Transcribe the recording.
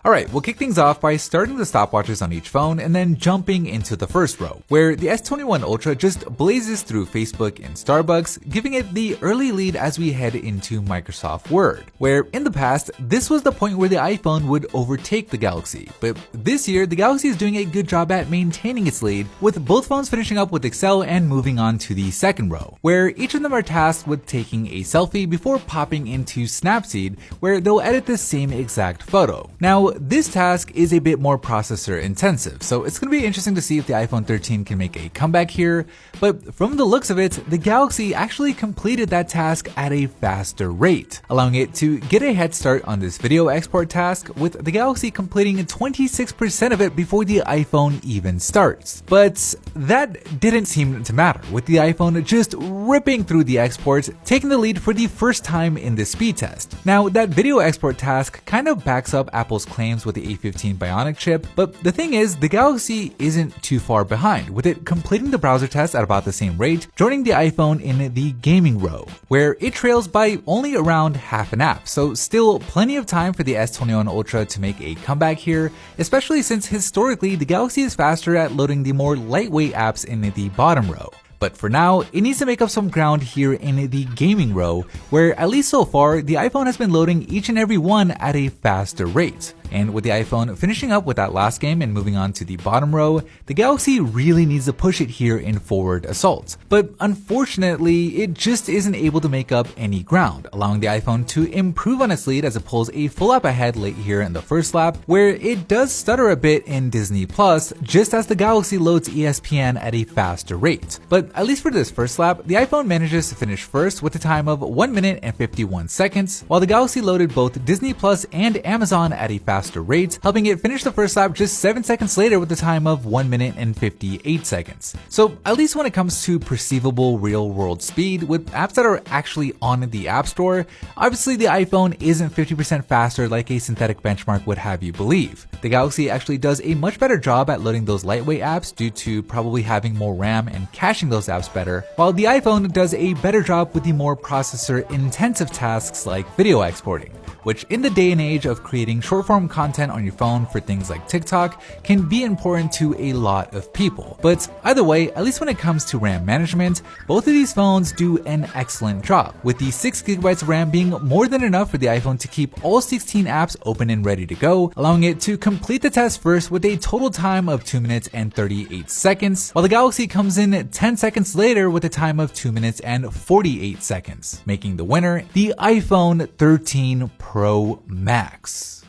Alright, we'll kick things off by starting the stopwatches on each phone and then jumping into the first row, where the S21 Ultra just blazes through Facebook and Starbucks, giving it the early lead as we head into Microsoft Word, where in the past, this was the point where the iPhone would overtake the Galaxy, but this year, the Galaxy is doing a good job at maintaining its lead, with both phones finishing up with Excel and moving on to the second row, where each of them are tasked with taking a selfie before popping into Snapseed, where they'll edit the same exact photo. Now, this task is a bit more processor intensive, so it's going to be interesting to see if the iPhone 13 can make a comeback here, but from the looks of it, the Galaxy actually completed that task at a faster rate, allowing it to get a head start on this video export task, with the Galaxy completing 26% of it before the iPhone even starts. But that didn't seem to matter, with the iPhone just ripping through the exports, taking the lead for the first time in this speed test. Now, that video export task kind of backs up Apple's claims with the A15 Bionic chip, but the thing is, the Galaxy isn't too far behind, with it completing the browser test at about the same rate, joining the iPhone in the gaming row, where it trails by only around half an app, so still plenty of time for the S21 Ultra to make a comeback here, especially since historically the Galaxy is faster at loading the more lightweight apps in the bottom row. But for now, it needs to make up some ground here in the gaming row, where at least so far, the iPhone has been loading each and every one at a faster rate. And with the iPhone finishing up with that last game and moving on to the bottom row, the Galaxy really needs to push it here in forward assault. But unfortunately, it just isn't able to make up any ground, allowing the iPhone to improve on its lead as it pulls a full lap ahead late here in the first lap, where it does stutter a bit in Disney Plus, just as the Galaxy loads ESPN at a faster rate. But at least for this first lap, the iPhone manages to finish first with a time of 1 minute and 51 seconds, while the Galaxy loaded both Disney Plus and Amazon at a faster rate, helping it finish the first lap just 7 seconds later with a time of 1 minute and 58 seconds. So at least when it comes to perceivable real-world speed with apps that are actually on the App Store, obviously the iPhone isn't 50% faster like a synthetic benchmark would have you believe. The Galaxy actually does a much better job at loading those lightweight apps due to probably having more RAM and caching those apps better, while the iPhone does a better job with the more processor-intensive tasks like video exporting, which in the day and age of creating short-form content on your phone for things like TikTok can be important to a lot of people. But either way, at least when it comes to RAM management, both of these phones do an excellent job, with the 6GB of RAM being more than enough for the iPhone to keep all 16 apps open and ready to go, allowing it to complete the test first with a total time of 2 minutes and 38 seconds, while the Galaxy comes in 10 seconds later with a time of 2 minutes and 48 seconds, making the winner the iPhone 13 Pro Max.